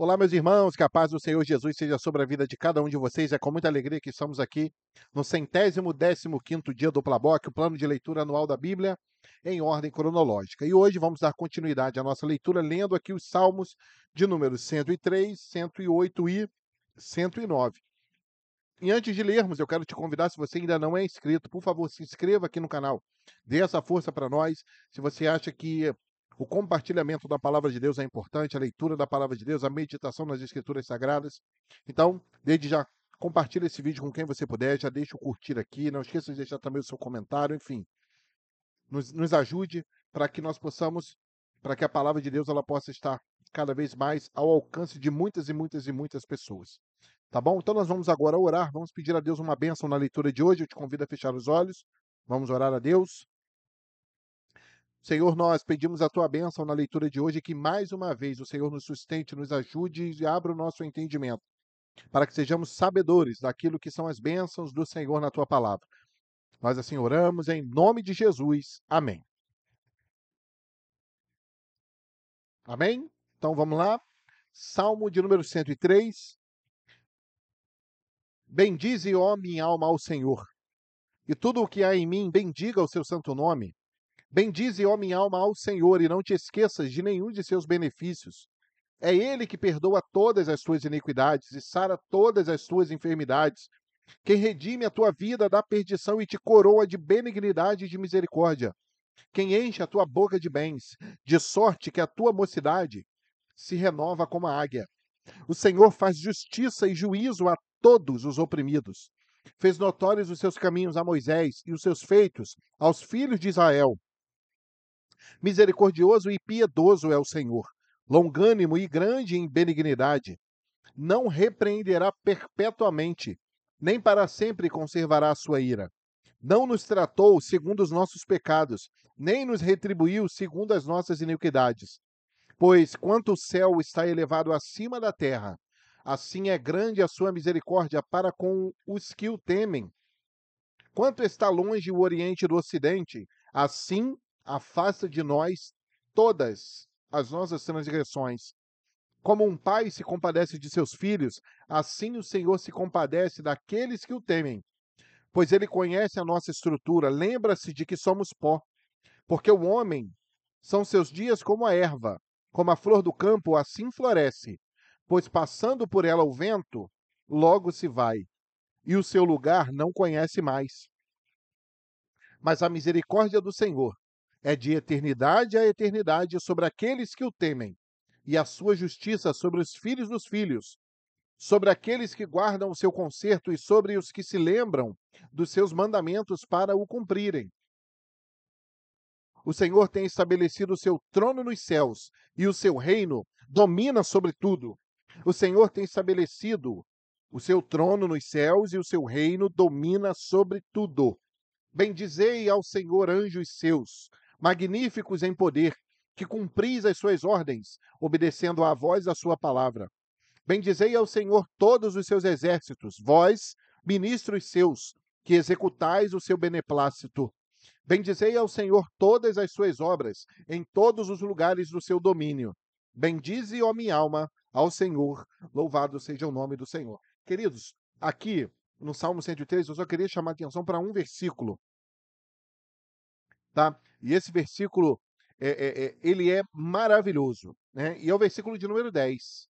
Olá, meus irmãos, que a paz do Senhor Jesus seja sobre a vida de cada um de vocês. É com muita alegria que estamos aqui no 115º dia do Plaboc, o plano de leitura anual da Bíblia, em ordem cronológica. E hoje vamos dar continuidade à nossa leitura, lendo aqui os Salmos de números 103, 108 e 109. E antes de lermos, eu quero te convidar, se você ainda não é inscrito, por favor, se inscreva aqui no canal. Dê essa força para nós. Se você acha que o compartilhamento da palavra de Deus é importante, a leitura da palavra de Deus, a meditação nas escrituras sagradas. Então, desde já, compartilhe esse vídeo com quem você puder, já deixa o curtir aqui, não esqueça de deixar também o seu comentário, enfim. Nos ajude para que nós possamos, para que a palavra de Deus ela possa estar cada vez mais ao alcance de muitas e muitas e muitas pessoas. Tá bom? Então nós vamos agora orar, vamos pedir a Deus uma bênção na leitura de hoje. Eu te convido a fechar os olhos. Vamos orar a Deus. Senhor, nós pedimos a tua bênção na leitura de hoje, que mais uma vez o Senhor nos sustente, nos ajude e abra o nosso entendimento, para que sejamos sabedores daquilo que são as bênçãos do Senhor na tua palavra. Nós assim oramos em nome de Jesus. Amém. Amém? Então vamos lá. Salmo de número 103. Bendize, ó minha alma, ao Senhor, e tudo o que há em mim, bendiga o seu santo nome. Bendize, ó minha alma, ao Senhor, e não te esqueças de nenhum de seus benefícios. É Ele que perdoa todas as tuas iniquidades e sara todas as tuas enfermidades, quem redime a tua vida da perdição e te coroa de benignidade e de misericórdia, quem enche a tua boca de bens, de sorte que a tua mocidade se renova como a águia. O Senhor faz justiça e juízo a todos os oprimidos. Fez notórios os seus caminhos a Moisés e os seus feitos aos filhos de Israel. Misericordioso e piedoso é o Senhor, longânimo e grande em benignidade. Não repreenderá perpetuamente, nem para sempre conservará a sua ira. Não nos tratou segundo os nossos pecados, nem nos retribuiu segundo as nossas iniquidades. Pois quanto o céu está elevado acima da terra, assim é grande a sua misericórdia para com os que o temem. Quanto está longe o Oriente do Ocidente, assim afasta de nós todas as nossas transgressões. Como um pai se compadece de seus filhos, assim o Senhor se compadece daqueles que o temem. Pois ele conhece a nossa estrutura, lembra-se de que somos pó. Porque o homem são seus dias como a erva, como a flor do campo, assim floresce. Pois passando por ela o vento, logo se vai, e o seu lugar não conhece mais. Mas a misericórdia do Senhor é de eternidade a eternidade sobre aqueles que o temem, e a sua justiça sobre os filhos dos filhos, sobre aqueles que guardam o seu conserto e sobre os que se lembram dos seus mandamentos para o cumprirem. O Senhor tem estabelecido o seu trono nos céus, e o seu reino domina sobre tudo. O Senhor tem estabelecido o seu trono nos céus, e o seu reino domina sobre tudo. Bendizei ao Senhor, anjos seus, magníficos em poder, que cumpris as suas ordens, obedecendo à voz da sua palavra. Bendizei ao Senhor todos os seus exércitos, vós, ministros seus, que executais o seu beneplácito. Bendizei ao Senhor todas as suas obras, em todos os lugares do seu domínio. Bendize, ó minha alma, ao Senhor, louvado seja o nome do Senhor. Queridos, aqui no Salmo 103, eu só queria chamar a atenção para um versículo, tá? E esse versículo, ele é maravilhoso, né? E é o versículo de número 10.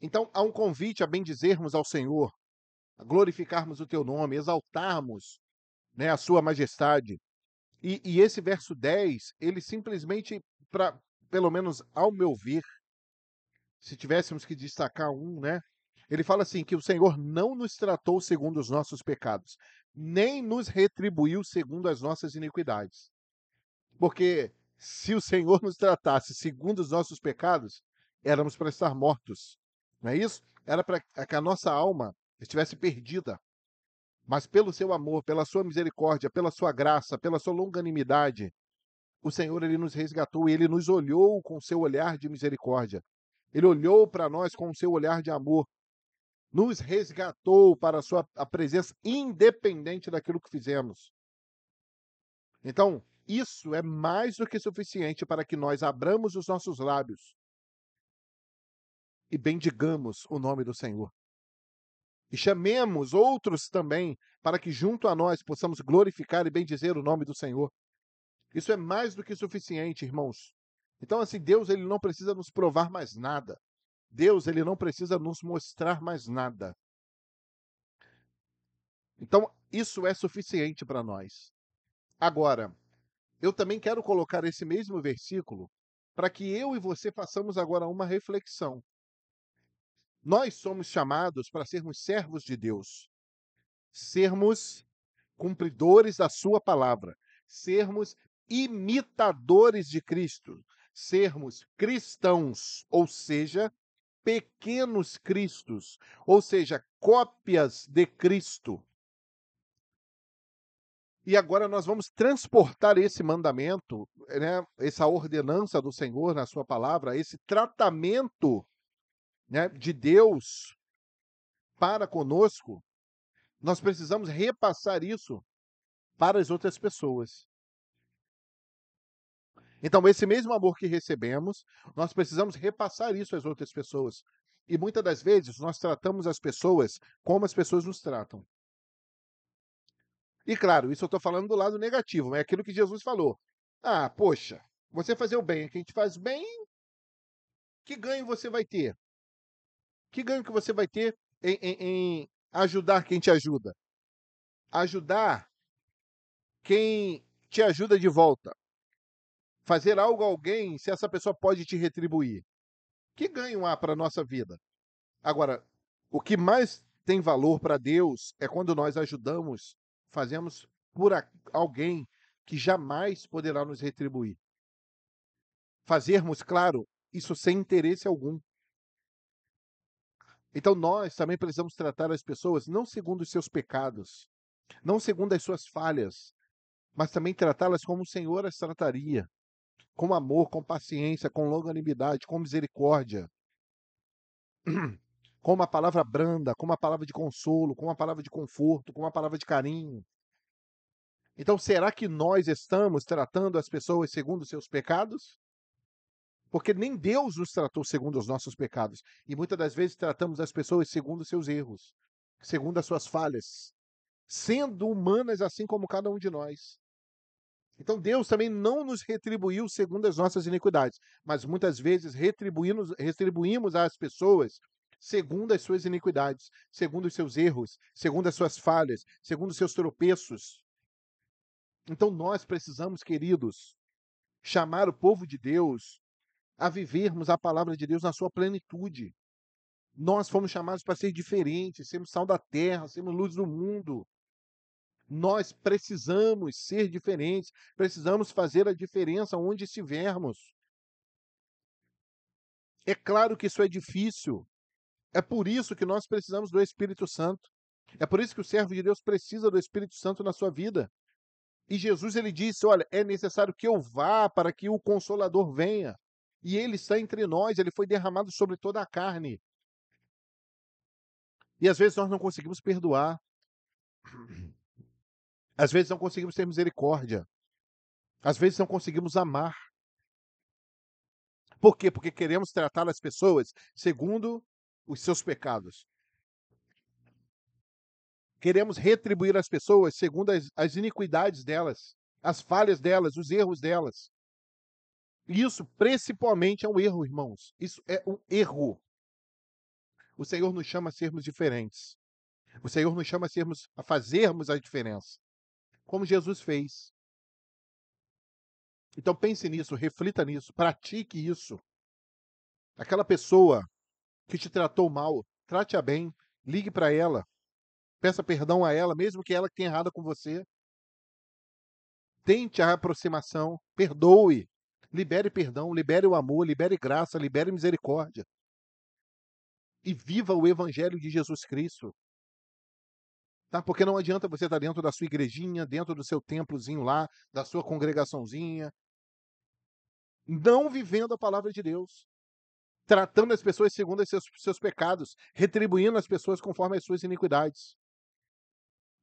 Então, há um convite a bendizermos ao Senhor, a glorificarmos o teu nome, exaltarmos, né, a sua majestade. E esse verso 10, ele simplesmente, pelo menos ao meu ver, se tivéssemos que destacar um, né? Ele fala assim: que o Senhor não nos tratou segundo os nossos pecados, nem nos retribuiu segundo as nossas iniquidades. Porque se o Senhor nos tratasse segundo os nossos pecados, éramos para estar mortos. Não é isso? Era para que a nossa alma estivesse perdida. Mas pelo seu amor, pela sua misericórdia, pela sua graça, pela sua longanimidade, o Senhor ele nos resgatou e ele nos olhou com seu olhar de misericórdia. Ele olhou para nós com o seu olhar de amor, nos resgatou para a presença independente daquilo que fizemos. Então, isso é mais do que suficiente para que nós abramos os nossos lábios e bendigamos o nome do Senhor. E chamemos outros também, para que junto a nós possamos glorificar e bendizer o nome do Senhor. Isso é mais do que suficiente, irmãos. Então, assim, Deus ele não precisa nos provar mais nada. Deus ele não precisa nos mostrar mais nada. Então, isso é suficiente para nós. Agora, eu também quero colocar esse mesmo versículo para que eu e você façamos agora uma reflexão. Nós somos chamados para sermos servos de Deus, sermos cumpridores da sua palavra, sermos imitadores de Cristo, sermos cristãos, ou seja, pequenos cristos, ou seja, cópias de Cristo. E agora nós vamos transportar esse mandamento, né, essa ordenança do Senhor na sua palavra, esse tratamento, né, de Deus para conosco, nós precisamos repassar isso para as outras pessoas. Então, esse mesmo amor que recebemos, nós precisamos repassar isso às outras pessoas. E muitas das vezes nós tratamos as pessoas como as pessoas nos tratam. E claro, isso eu estou falando do lado negativo, é aquilo que Jesus falou. Ah, poxa, você fazer o bem, quem te faz bem, que ganho você vai ter? Que ganho que você vai ter em ajudar quem te ajuda? Ajudar quem te ajuda de volta. Fazer algo a alguém se essa pessoa pode te retribuir. Que ganho há para a nossa vida? Agora, o que mais tem valor para Deus é quando nós ajudamos, fazemos por alguém que jamais poderá nos retribuir. Fazermos, claro, isso sem interesse algum. Então nós também precisamos tratar as pessoas não segundo os seus pecados, não segundo as suas falhas, mas também tratá-las como o Senhor as trataria, com amor, com paciência, com longanimidade, com misericórdia, com uma palavra branda, com uma palavra de consolo, com uma palavra de conforto, com uma palavra de carinho. Então, será que nós estamos tratando as pessoas segundo os seus pecados? Porque nem Deus nos tratou segundo os nossos pecados. E muitas das vezes tratamos as pessoas segundo os seus erros, segundo as suas falhas, sendo humanas assim como cada um de nós. Então Deus também não nos retribuiu segundo as nossas iniquidades, mas muitas vezes retribuímos às pessoas segundo as suas iniquidades, segundo os seus erros, segundo as suas falhas, segundo os seus tropeços. Então nós precisamos, queridos, chamar o povo de Deus a vivermos a palavra de Deus na sua plenitude. Nós fomos chamados para ser diferentes, sermos sal da terra, sermos luz do mundo. Nós precisamos ser diferentes, precisamos fazer a diferença onde estivermos. É claro que isso é difícil. É por isso que nós precisamos do Espírito Santo. É por isso que o servo de Deus precisa do Espírito Santo na sua vida. E Jesus ele disse: olha, é necessário que eu vá para que o Consolador venha. E ele está entre nós, ele foi derramado sobre toda a carne. E às vezes nós não conseguimos perdoar. Às vezes não conseguimos ter misericórdia. Às vezes não conseguimos amar. Por quê? Porque queremos tratar as pessoas segundo os seus pecados. Queremos retribuir as pessoas segundo as iniquidades delas, as falhas delas, os erros delas. E isso principalmente é um erro, irmãos. Isso é um erro. O Senhor nos chama a sermos diferentes. O Senhor nos chama a fazermos a diferença, como Jesus fez. Então pense nisso, reflita nisso, pratique isso. Aquela pessoa que te tratou mal, trate-a bem, ligue para ela, peça perdão a ela, mesmo que ela tenha errado com você. Tente a aproximação, perdoe, libere perdão, libere o amor, libere graça, libere misericórdia. E viva o evangelho de Jesus Cristo. Tá? Porque não adianta você estar dentro da sua igrejinha, dentro do seu templozinho lá, da sua congregaçãozinha, não vivendo a palavra de Deus, tratando as pessoas segundo os seus pecados, retribuindo as pessoas conforme as suas iniquidades.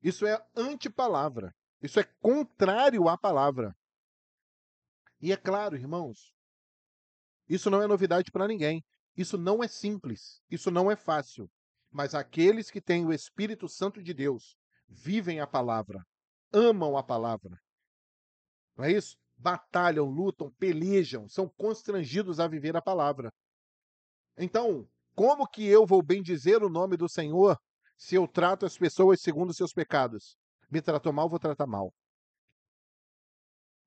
Isso é antipalavra. Isso é contrário à palavra. E é claro, irmãos, isso não é novidade para ninguém. Isso não é simples, isso não é fácil, mas aqueles que têm o Espírito Santo de Deus vivem a palavra, amam a palavra, não é isso? Batalham, lutam, pelejam, são constrangidos a viver a palavra. Então, como que eu vou bendizer o nome do Senhor se eu trato as pessoas segundo os seus pecados? Me tratou mal, vou tratar mal.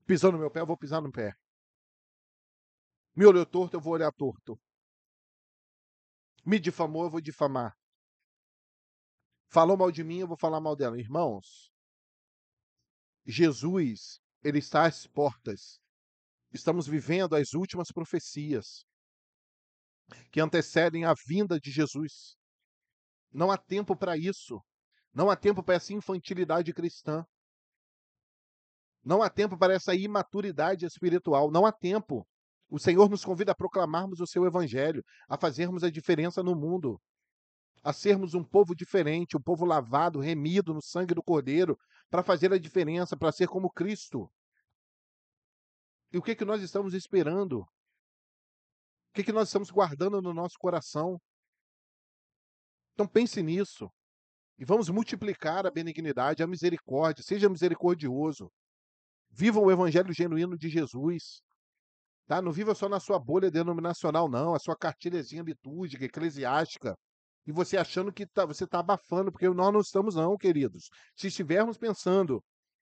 Pisou no meu pé, eu vou pisar no pé. Me olhou torto, eu vou olhar torto. Me difamou, eu vou difamar. Falou mal de mim, eu vou falar mal dela. Irmãos, Jesus, ele está às portas. Estamos vivendo as últimas profecias que antecedem a vinda de Jesus. Não há tempo para isso. Não há tempo para essa infantilidade cristã. Não há tempo para essa imaturidade espiritual. Não há tempo. O Senhor nos convida a proclamarmos o seu evangelho, a fazermos a diferença no mundo, a sermos um povo diferente, um povo lavado, remido no sangue do Cordeiro, para fazer a diferença, para ser como Cristo. E o que que nós estamos esperando? O que que nós estamos guardando no nosso coração? Então pense nisso. E vamos multiplicar a benignidade, a misericórdia. Seja misericordioso. Viva o evangelho genuíno de Jesus. Tá? Não viva só na sua bolha denominacional, não. A sua cartilhazinha litúrgica, eclesiástica. E você achando que você está abafando, porque nós não estamos, não, queridos. Se estivermos pensando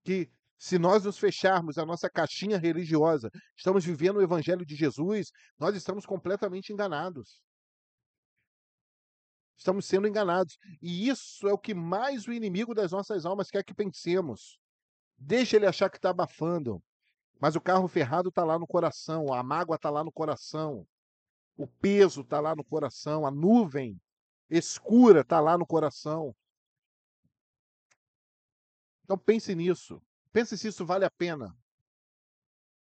que se nós nos fecharmos a nossa caixinha religiosa, estamos vivendo o evangelho de Jesus, nós estamos completamente enganados. Estamos sendo enganados. E isso é o que mais o inimigo das nossas almas quer que pensemos. Deixa ele achar que está abafando. Mas o carro ferrado está lá no coração, a mágoa está lá no coração, o peso está lá no coração, a nuvem escura está lá no coração. Então pense nisso. Pense se isso vale a pena.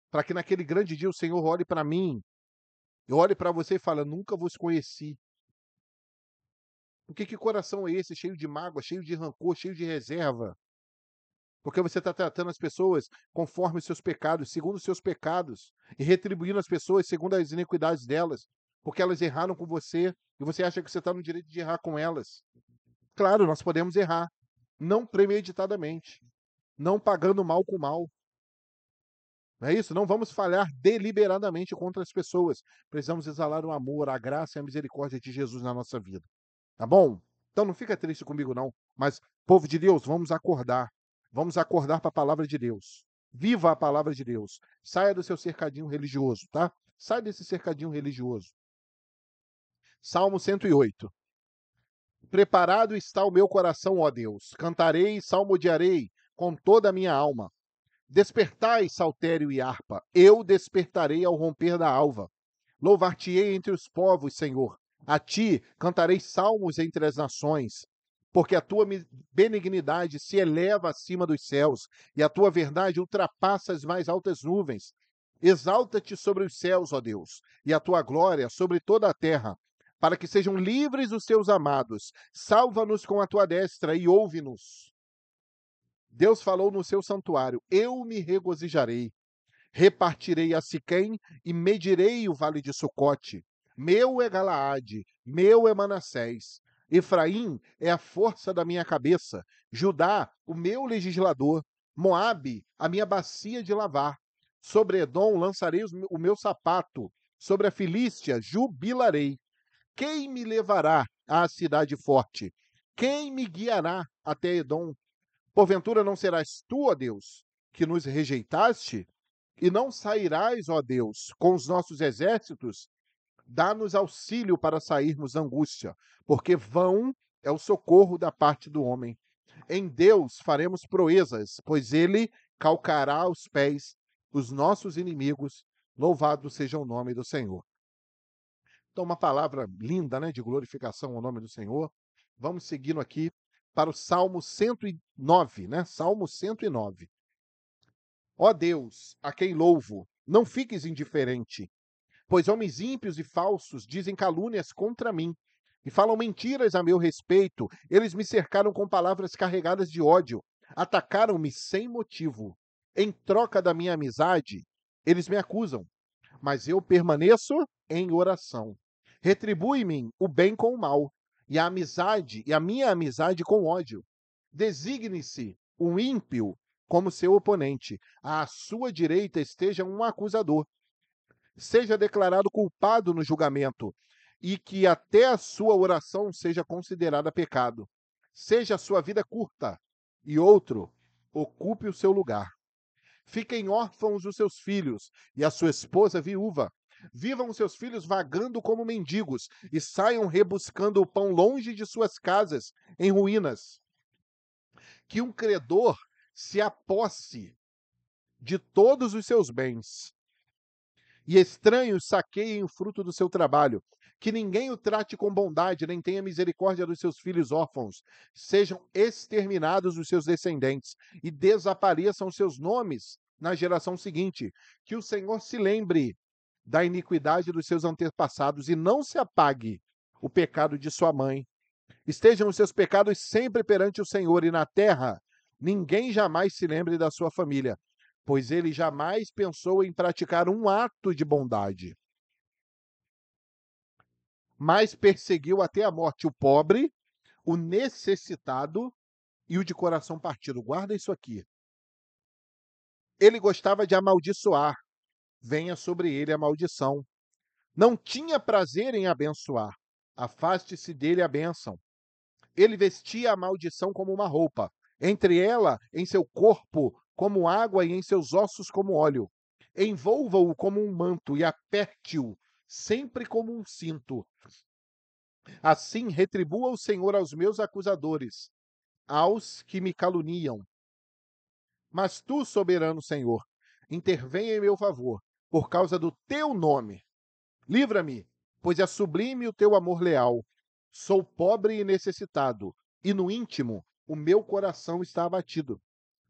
Para que naquele grande dia o Senhor olhe para mim, eu olhe para você e fale, nunca vos conheci. Porque que coração é esse, cheio de mágoa, cheio de rancor, cheio de reserva? Porque você está tratando as pessoas conforme os seus pecados, segundo os seus pecados, e retribuindo as pessoas segundo as iniquidades delas, porque elas erraram com você, e você acha que você está no direito de errar com elas. Claro, nós podemos errar, não premeditadamente, não pagando mal com mal. Não é isso? Não vamos falhar deliberadamente contra as pessoas. Precisamos exalar o amor, a graça e a misericórdia de Jesus na nossa vida. Tá bom? Então não fica triste comigo não, mas povo de Deus, vamos acordar. Vamos acordar para a palavra de Deus. Viva a palavra de Deus. Saia do seu cercadinho religioso, tá? Sai desse cercadinho religioso. Salmo 108. Preparado está o meu coração, ó Deus. Cantarei e salmodiarei com toda a minha alma. Despertai, saltério e harpa. Eu despertarei ao romper da alva. Louvar-te-ei entre os povos, Senhor. A ti cantarei salmos entre as nações, porque a tua benignidade se eleva acima dos céus e a tua verdade ultrapassa as mais altas nuvens. Exalta-te sobre os céus, ó Deus, e a tua glória sobre toda a terra, para que sejam livres os teus amados. Salva-nos com a tua destra e ouve-nos. Deus falou no seu santuário: eu me regozijarei. Repartirei a Siquém e medirei o vale de Sucote. Meu é Galaade, meu é Manassés. Efraim é a força da minha cabeça. Judá, o meu legislador. Moabe, a minha bacia de lavar. Sobre Edom lançarei o meu sapato. Sobre a Filístia jubilarei. Quem me levará à cidade forte? Quem me guiará até Edom? Porventura não serás tu, ó Deus, que nos rejeitaste? E não sairás, ó Deus, com os nossos exércitos? Dá-nos auxílio para sairmos da angústia, porque vão é o socorro da parte do homem. Em Deus faremos proezas, pois ele calcará aos pés os nossos inimigos. Louvado seja o nome do Senhor. Então, uma palavra linda, né, de glorificação ao nome do Senhor. Vamos seguindo aqui para o Salmo 109, né? Salmo 109. Ó Deus, a quem louvo, não fiques indiferente, pois homens ímpios e falsos dizem calúnias contra mim e falam mentiras a meu respeito. Eles me cercaram com palavras carregadas de ódio, atacaram-me sem motivo. Em troca da minha amizade, eles me acusam, mas eu permaneço em oração. Retribui-me o bem com o mal, e a minha amizade com ódio. Designe-se um ímpio como seu oponente, à sua direita esteja um acusador. Seja declarado culpado no julgamento, e que até a sua oração seja considerada pecado. Seja a sua vida curta, e outro ocupe o seu lugar. Fiquem órfãos os seus filhos, e a sua esposa viúva. Vivam os seus filhos vagando como mendigos, e saiam rebuscando o pão longe de suas casas, em ruínas. Que um credor se aposse de todos os seus bens, e estranhos saqueiem o fruto do seu trabalho. Que ninguém o trate com bondade, nem tenha misericórdia dos seus filhos órfãos. Sejam exterminados os seus descendentes, e desapareçam seus nomes na geração seguinte. Que o Senhor se lembre da iniquidade dos seus antepassados, e não se apague o pecado de sua mãe. Estejam os seus pecados sempre perante o Senhor, e na terra ninguém jamais se lembre da sua família, pois ele jamais pensou em praticar um ato de bondade, mas perseguiu até a morte o pobre, o necessitado e o de coração partido. Guarda isso aqui. Ele gostava de amaldiçoar, venha sobre ele a maldição. Não tinha prazer em abençoar, afaste-se dele a bênção. Ele vestia a maldição como uma roupa, entre ela em seu corpo como água e em seus ossos como óleo. Envolva-o como um manto e aperte-o sempre como um cinto. Assim retribua o Senhor aos meus acusadores, aos que me caluniam. Mas tu, soberano Senhor, intervenha em meu favor, por causa do teu nome. Livra-me, pois é sublime o teu amor leal. Sou pobre e necessitado, e no íntimo o meu coração está abatido.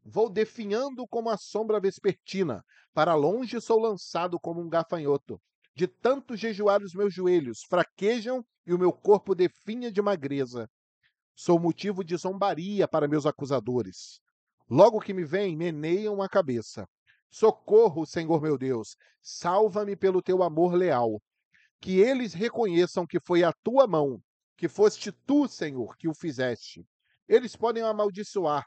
Vou definhando como a sombra vespertina, para longe sou lançado como um gafanhoto. De tanto jejuar os meus joelhos fraquejam e o meu corpo definha de magreza. Sou motivo de zombaria para meus acusadores. Logo que me veem, meneiam a cabeça. Socorro, Senhor meu Deus, salva-me pelo teu amor leal. Que eles reconheçam que foi a tua mão, que foste tu, Senhor, que o fizeste. Eles podem amaldiçoar,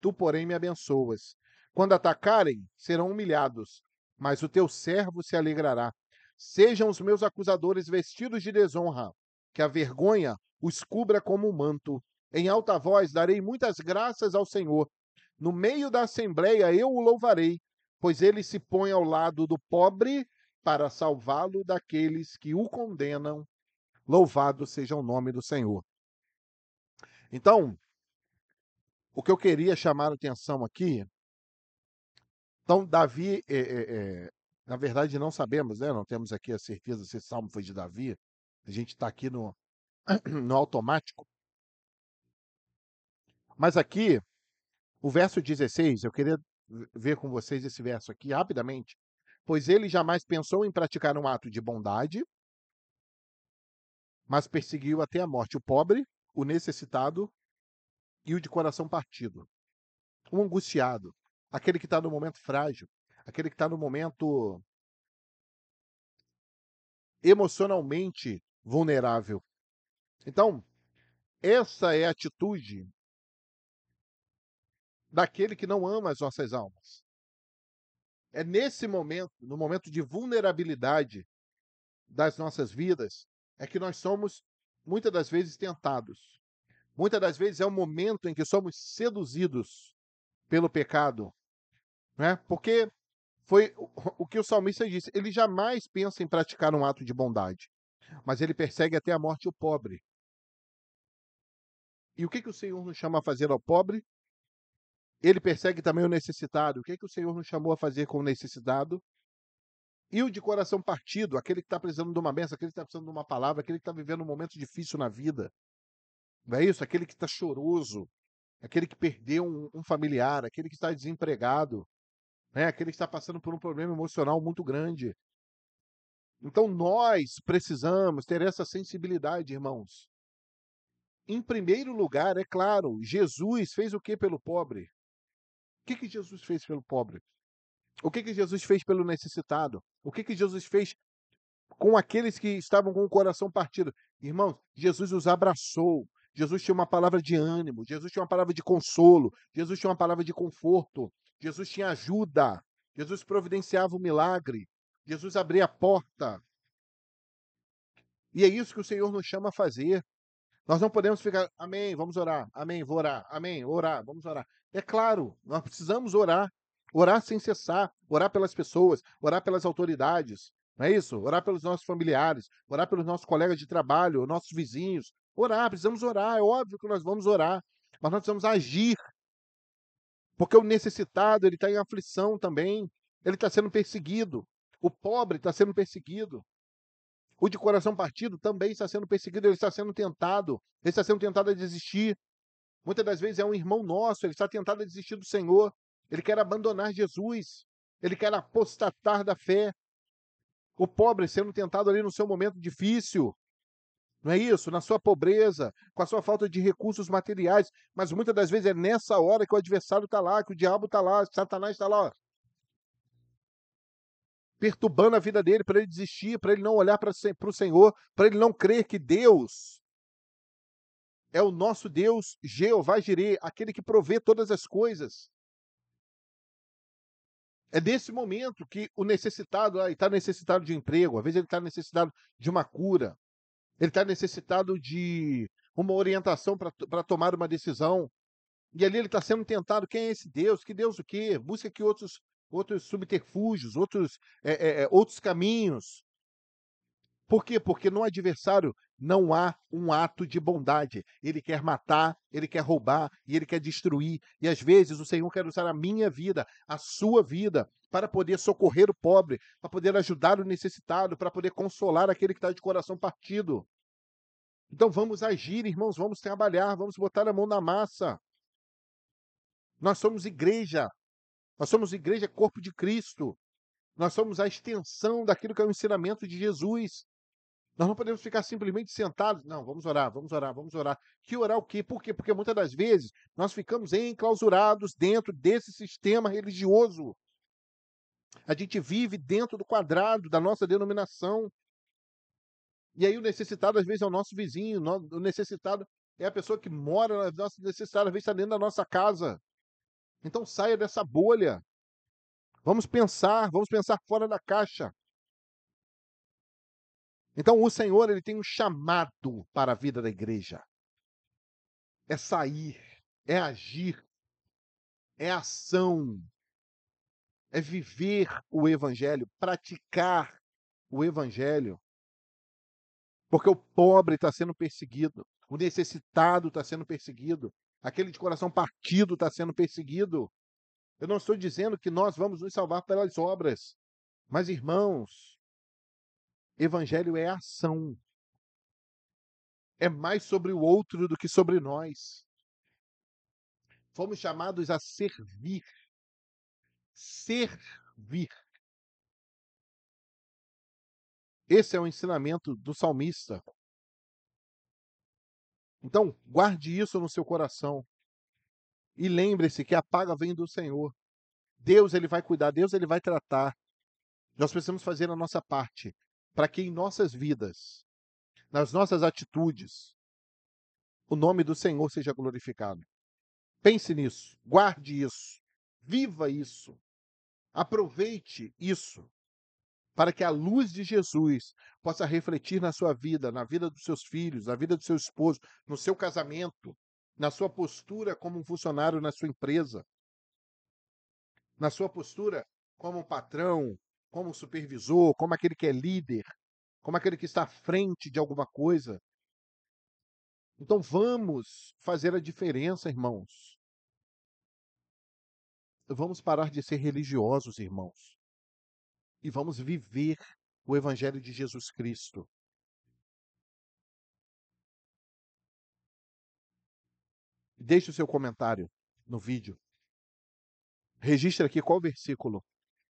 tu, porém, me abençoas. Quando atacarem, serão humilhados, mas o teu servo se alegrará. Sejam os meus acusadores vestidos de desonra, que a vergonha os cubra como um manto. Em alta voz darei muitas graças ao Senhor. No meio da assembleia eu o louvarei, pois ele se põe ao lado do pobre para salvá-lo daqueles que o condenam. Louvado seja o nome do Senhor. Então, o que eu queria chamar a atenção aqui, então Davi, na verdade não sabemos, né? Não temos aqui a certeza se esse salmo foi de Davi. A gente está aqui no, no automático. Mas aqui, o verso 16, eu queria ver com vocês esse verso aqui rapidamente. Pois ele jamais pensou em praticar um ato de bondade, mas perseguiu até a morte o pobre, o necessitado e o de coração partido, o angustiado, aquele que está no momento frágil, aquele que está no momento emocionalmente vulnerável. Então, essa é a atitude daquele que não ama as nossas almas. É nesse momento, no momento de vulnerabilidade das nossas vidas, é que nós somos, muitas das vezes, tentados. Muitas das vezes é o momento em que somos seduzidos pelo pecado, né? Porque foi o que o salmista disse, ele jamais pensa em praticar um ato de bondade, mas ele persegue até a morte o pobre. E o que o Senhor nos chama a fazer ao pobre? Ele persegue também o necessitado. O que o Senhor nos chamou a fazer com o necessitado? E o de coração partido, aquele que está precisando de uma bênção, aquele que está precisando de uma palavra, aquele que está vivendo um momento difícil na vida. Não é isso? Aquele que está choroso, aquele que perdeu um familiar, aquele que está desempregado, né? Aquele que está passando por um problema emocional muito grande. Então nós precisamos ter essa sensibilidade, irmãos. Em primeiro lugar, é claro, Jesus fez o que pelo pobre? O que Jesus fez pelo pobre? O que Jesus fez pelo necessitado? O que Jesus fez com aqueles que estavam com o coração partido. Irmãos, Jesus os abraçou. Jesus tinha uma palavra de ânimo, Jesus tinha uma palavra de consolo, Jesus tinha uma palavra de conforto, Jesus tinha ajuda, Jesus providenciava o milagre, Jesus abria a porta. E é isso que o Senhor nos chama a fazer. Nós não podemos ficar, amém, vamos orar, amém, vou orar, amém, orar, vamos orar. É claro, nós precisamos orar, orar sem cessar, orar pelas pessoas, orar pelas autoridades, não é isso? Orar pelos nossos familiares, orar pelos nossos colegas de trabalho, nossos vizinhos. Orar, precisamos orar, é óbvio que nós vamos orar, mas nós precisamos agir, porque o necessitado, ele está em aflição também, ele está sendo perseguido, o pobre está sendo perseguido. O de coração partido também está sendo perseguido, ele está sendo tentado a desistir. Muitas das vezes é um irmão nosso, ele está tentado a desistir do Senhor, ele quer abandonar Jesus, ele quer apostatar da fé. O pobre sendo tentado ali no seu momento difícil, não é isso? Na sua pobreza, com a sua falta de recursos materiais, mas muitas das vezes é nessa hora que o adversário está lá, que o diabo está lá, Satanás está lá, ó, perturbando a vida dele, para ele desistir, para ele não olhar para o Senhor, para ele não crer que Deus é o nosso Deus, Jeová Jireh, aquele que provê todas as coisas. É nesse momento que o necessitado está necessitado de emprego, às vezes ele está necessitado de uma cura, ele está necessitado de uma orientação para tomar uma decisão, e ali ele está sendo tentado. Quem é esse Deus? Que Deus o quê? Busca aqui outros subterfúgios, outros caminhos. Por quê? Porque no adversário não há um ato de bondade. Ele quer matar, ele quer roubar e ele quer destruir. E às vezes o Senhor quer usar a minha vida, a sua vida, para poder socorrer o pobre, para poder ajudar o necessitado, para poder consolar aquele que está de coração partido. Então vamos agir, irmãos, vamos trabalhar, vamos botar a mão na massa. Nós somos igreja, corpo de Cristo. Nós somos a extensão daquilo que é o ensinamento de Jesus. Nós não podemos ficar simplesmente sentados. Não, vamos orar, vamos orar, vamos orar. Que orar o quê? Por quê? Porque muitas das vezes nós ficamos enclausurados dentro desse sistema religioso. A gente vive dentro do quadrado da nossa denominação. E aí o necessitado às vezes é o nosso vizinho, o necessitado é a pessoa que mora na nossa necessidade, às vezes está dentro da nossa casa. Então saia dessa bolha. Vamos pensar fora da caixa. Então o Senhor, ele tem um chamado para a vida da igreja. É sair, é agir, é ação, é viver o evangelho, praticar o evangelho. Porque o pobre está sendo perseguido, o necessitado está sendo perseguido, aquele de coração partido está sendo perseguido. Eu não estou dizendo que nós vamos nos salvar pelas obras, mas irmãos, evangelho é ação. É mais sobre o outro do que sobre nós. Fomos chamados a servir. Servir. Esse é o ensinamento do salmista. Então, guarde isso no seu coração. E lembre-se que a paga vem do Senhor. Deus, ele vai cuidar, Deus, ele vai tratar. Nós precisamos fazer a nossa parte para que em nossas vidas, nas nossas atitudes, o nome do Senhor seja glorificado. Pense nisso, guarde isso, viva isso, aproveite isso, para que a luz de Jesus possa refletir na sua vida, na vida dos seus filhos, na vida do seu esposo, no seu casamento, na sua postura como um funcionário na sua empresa, na sua postura como um patrão, como um supervisor, como aquele que é líder, como aquele que está à frente de alguma coisa. Então vamos fazer a diferença, irmãos. Vamos parar de ser religiosos, irmãos, e vamos viver o evangelho de Jesus Cristo. Deixe o seu comentário no vídeo. Registre aqui qual versículo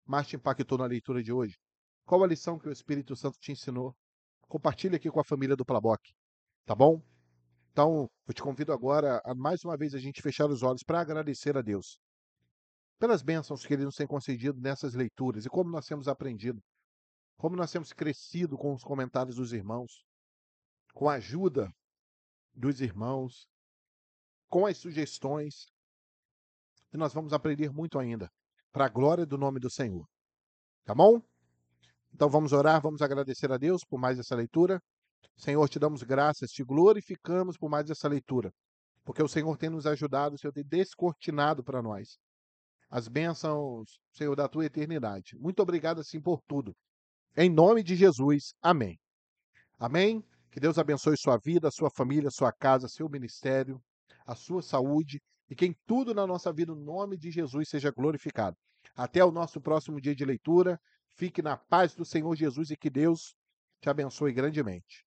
mais te impactou na leitura de hoje. Qual a lição que o Espírito Santo te ensinou? Compartilhe aqui com a família do Plaboc, tá bom? Então, eu te convido agora a mais uma vez a gente fechar os olhos para agradecer a Deus pelas bênçãos que Ele nos tem concedido nessas leituras e como nós temos aprendido. como nós temos crescido com os comentários dos irmãos, com a ajuda dos irmãos, com as sugestões, e nós vamos aprender muito ainda, para a glória do nome do Senhor. Tá bom? Então vamos orar, vamos agradecer a Deus por mais essa leitura. Senhor, te damos graças, te glorificamos por mais essa leitura, porque o Senhor tem nos ajudado, o Senhor tem descortinado para nós as bênçãos, Senhor, da tua eternidade. Muito obrigado, assim, por tudo. Em nome de Jesus, amém. Amém? Que Deus abençoe sua vida, sua família, sua casa, seu ministério, a sua saúde e que em tudo na nossa vida, o nome de Jesus seja glorificado. Até o nosso próximo dia de leitura. Fique na paz do Senhor Jesus e que Deus te abençoe grandemente.